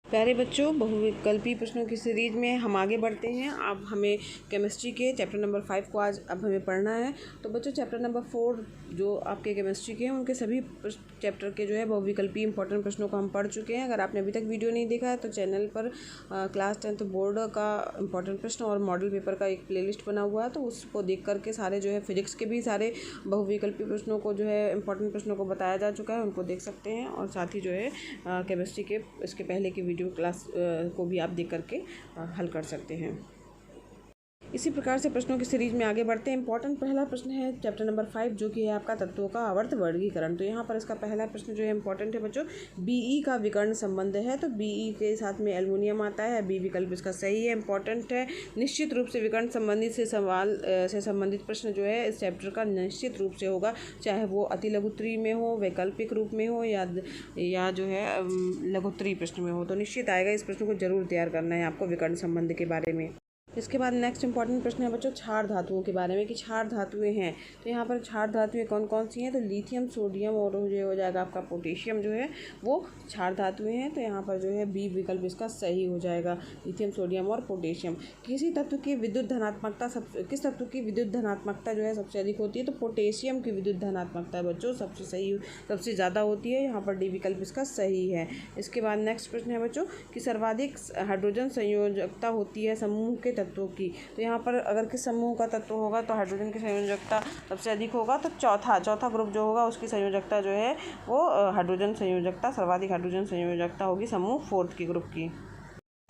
प्यारे बच्चों, बहुविकल्पी प्रश्नों की सीरीज में हम आगे बढ़ते हैं। अब हमें केमिस्ट्री के चैप्टर नंबर 5 को आज अब हमें पढ़ना है। तो बच्चों, चैप्टर नंबर 4 जो आपके केमिस्ट्री के हैं उनके सभी चैप्टर के जो है बहुविकल्पी इंपॉर्टेंट प्रश्नों को हम पढ़ चुके हैं। अगर आपने अभी तक वीडियो नहीं देखा है तो चैनल पर क्लास 10th बोर्ड का इंपॉर्टेंट प्रश्न और मॉडल पेपर का एक प्लेलिस्ट बना हुआ है, तो उसको देख करके सारे जो है फिजिक्स के भी सारे बहुविकल्पी प्रश्नों को जो है इंपॉर्टेंट प्रश्नों को बताया जा चुका है, उनको देख सकते हैं। और साथ ही जो है केमिस्ट्री के इसके पहले की वीडियो क्लास को भी आप देख करके हल कर सकते हैं। इसी प्रकार से प्रश्नों की सीरीज में आगे बढ़ते हैं। इंपॉर्टेंट पहला प्रश्न है चैप्टर नंबर 5 जो कि है आपका तत्वों का आवर्त वर्गीकरण। तो यहाँ पर इसका पहला प्रश्न जो है इंपॉर्टेंट है बच्चों, बीई का विकर्ण संबंध है। तो बीई के साथ में एल्युमिनियम आता है, बी विकल्प इसका सही है, इंपॉर्टेंट है। निश्चित रूप से विकर्ण संबंधित से सवाल से संबंधित प्रश्न जो है इस चैप्टर का निश्चित रूप से होगा, चाहे वो अति लघुत्तरी में हो, वैकल्पिक रूप में हो या जो है लघुत्तरी प्रश्न में हो, तो निश्चित आएगा। इस प्रश्न को जरूर तैयार करना है आपको विकर्ण संबंध के बारे में। इसके बाद नेक्स्ट इंपॉर्टेंट प्रश्न है बच्चों क्षार धातुओं के बारे में कि क्षार धातुएं हैं। तो यहाँ पर क्षार धातुएं कौन कौन सी हैं? तो लिथियम, सोडियम और ये हो जाएगा आपका पोटेशियम जो है वो क्षार धातुएं हैं। तो यहाँ पर जो है बी विकल्प इसका सही हो जाएगा, लिथियम, सोडियम और पोटेशियम। किसी तत्व की विद्युत धनात्मकता किस तत्व की विद्युत धनात्मकता जो है सबसे अधिक होती है? तो पोटेशियम की विद्युत धनात्मकता बच्चों सबसे ज़्यादा होती है। यहाँ पर डी विकल्प इसका सही है। इसके बाद नेक्स्ट प्रश्न है बच्चों कि सर्वाधिक हाइड्रोजन संयोजकता होती है समूह के तत्वों की। तो यहाँ पर अगर किस समूह का तत्व होगा तो हाइड्रोजन की संयोजकता सबसे अधिक होगा। तो चौथा ग्रुप जो होगा उसकी संयोजकता जो है वो हाइड्रोजन संयोजकता, सर्वाधिक हाइड्रोजन संयोजकता होगी समूह 4 की ग्रुप की।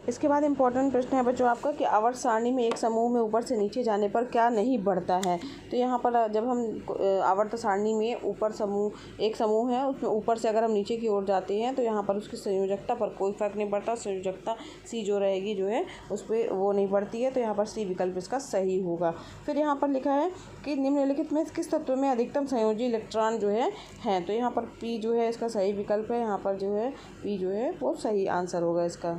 इसके बाद इंपॉर्टेंट प्रश्न है बच्चों आपका कि आवर्त सारणी में एक समूह में ऊपर से नीचे जाने पर क्या नहीं बढ़ता है? तो यहाँ पर जब हम आवर्त सारणी में एक समूह है उसमें ऊपर से अगर हम नीचे की ओर जाते हैं तो यहाँ पर उसकी संयोजकता पर कोई फर्क नहीं पड़ता। संयोजकता सी जो रहेगी जो है उस पर वो नहीं बढ़ती है। तो यहाँ पर सी विकल्प इसका सही होगा। फिर यहाँ पर लिखा है कि निम्नलिखित में किस तत्व में अधिकतम संयोजी इलेक्ट्रॉन जो है। तो यहाँ पर पी जो है इसका सही विकल्प है। यहाँ पर जो है पी जो है वो सही आंसर होगा इसका।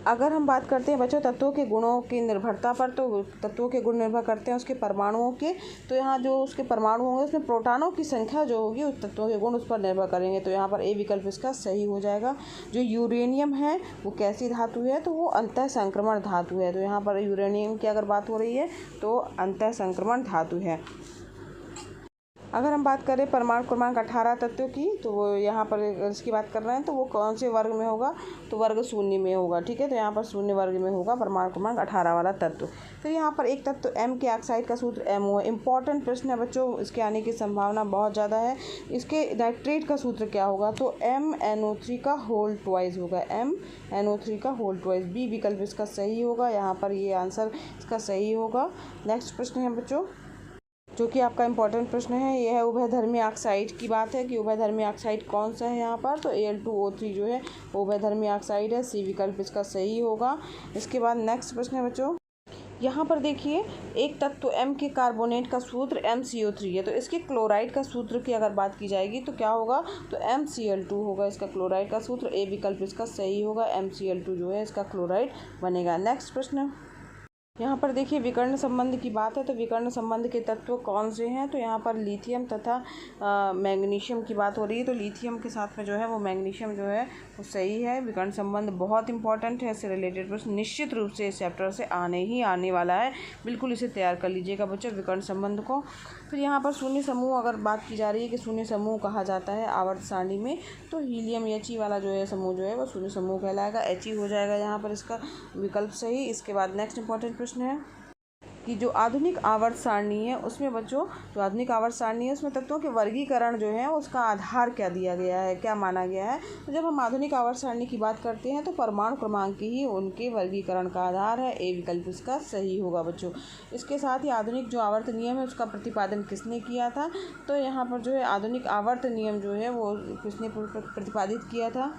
अगर हम बात करते हैं बच्चों तत्वों के गुणों की निर्भरता पर, तो तत्वों के गुण निर्भर करते हैं उसके परमाणुओं के। तो यहाँ जो उसके परमाणु होंगे उसमें प्रोटॉनों की संख्या जो होगी उस तत्वों के गुण उस पर निर्भर करेंगे। तो यहाँ पर ए विकल्प इसका सही हो जाएगा। जो यूरेनियम है वो कैसी धातु है? तो वो अंतः संक्रमण धातु है। तो यहाँ पर यूरेनियम की अगर बात हो रही है तो अंतः संक्रमण धातु है। अगर हम बात करें परमाणु क्रमांक 18 तत्वों की, तो वो यहाँ पर इसकी बात कर रहे हैं तो वो कौन से वर्ग में होगा? तो वर्ग शून्य में होगा। ठीक है, तो यहाँ पर शून्य वर्ग में होगा परमाणु क्रमांक 18 वाला तत्व। फिर यहाँ पर एक तत्व एम के ऑक्साइड का सूत्र MO है। इंपॉर्टेंट प्रश्न है बच्चों, इसके आने की संभावना बहुत ज़्यादा है। इसके नाइट्रेट का सूत्र क्या होगा? तो MnO3 का होल ट्वाइस होगा, MnO3 का होल ट्वाइस। बी विकल्प इसका सही होगा। यहाँ पर ये आंसर इसका सही होगा। नेक्स्ट प्रश्न है बच्चों जो कि आपका इंपॉर्टेंट प्रश्न है, यह है उभयधर्मी ऑक्साइड की बात है कि उभयधर्मी ऑक्साइड कौन सा है यहाँ पर? तो Al2O3 जो है उभयधर्मी ऑक्साइड है। सी विकल्प इसका सही होगा। इसके बाद नेक्स्ट प्रश्न है बच्चों, यहाँ पर देखिए एक तत्व M के कार्बोनेट का सूत्र MCO3 है। तो इसके क्लोराइड का सूत्र की अगर बात की जाएगी तो क्या होगा? तो MCl2 होगा इसका क्लोराइड का सूत्र। ए विकल्प इसका सही होगा। MCl2 जो है इसका क्लोराइड बनेगा। नेक्स्ट प्रश्न यहाँ पर देखिए विकर्ण संबंध की बात है। तो विकर्ण संबंध के तत्व कौन से हैं? तो यहाँ पर लिथियम तथा मैग्नीशियम की बात हो रही है। तो लिथियम के साथ में जो है वो मैग्नीशियम जो है वो सही है। विकर्ण संबंध बहुत इंपॉर्टेंट है, इससे रिलेटेड प्रश्न निश्चित रूप से इस चैप्टर से आने वाला है। बिल्कुल इसे तैयार कर लीजिएगा बच्चों विकर्ण संबंध को। फिर यहाँ पर शून्य समूह अगर बात की जा रही है कि शून्य समूह कहा जाता है आवर्त सारणी में, तो हीलियम He वाला जो है समूह जो है वो शून्य समूह कहलाएगा। He हो जाएगा यहाँ पर इसका विकल्प सही। इसके बाद नेक्स्ट इंपॉर्टेंट प्रश्न है कि जो आधुनिक आवर्त सारणी है उसमें बच्चों जो आधुनिक आवर्त सारणी है उसमें तत्वों के वर्गीकरण जो है उसका आधार क्या दिया गया है, क्या माना गया है? तो जब हम आधुनिक आवर्त सारणी की बात करते हैं तो परमाणु क्रमांक ही उनके वर्गीकरण का आधार है। ए विकल्प इसका सही होगा बच्चों। इसके साथ ही आधुनिक जो आवर्त नियम है उसका प्रतिपादन किसने किया था? तो यहाँ पर जो है आधुनिक आवर्त नियम जो है वो किसने प्रतिपादित किया था?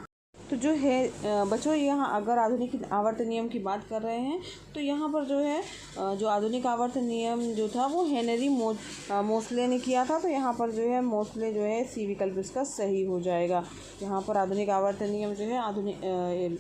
तो जो है बच्चों यहाँ अगर आधुनिक आवर्त नियम की बात कर रहे हैं तो यहाँ पर जो है जो आधुनिक आवर्त नियम जो था वो हेनरी मोसले ने किया था। तो यहाँ पर जो है मोसले जो है सी विकल्प इसका सही हो जाएगा। यहाँ पर आधुनिक आवर्त नियम जो है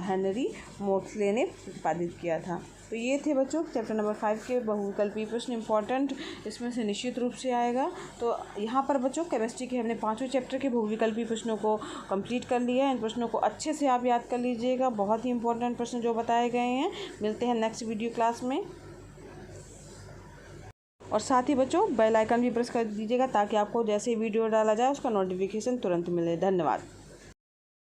हेनरी मोसले ने प्रतिपादित किया था। तो ये थे बच्चों चैप्टर नंबर 5 के बहुविकल्पीय प्रश्न इम्पॉर्टेंट, इसमें से निश्चित रूप से आएगा। तो यहाँ पर बच्चों केमिस्ट्री के हमने 5वें चैप्टर के बहुविकल्पीय प्रश्नों को कंप्लीट कर लिया है। इन प्रश्नों को अच्छे से आप याद कर लीजिएगा, बहुत ही इंपॉर्टेंट प्रश्न जो बताए गए हैं। मिलते हैं नेक्स्ट वीडियो क्लास में। और साथ ही बच्चों बेल आइकन भी प्रेस कर दीजिएगा ताकि आपको जैसे वीडियो डाला जाए उसका नोटिफिकेशन तुरंत मिले। धन्यवाद।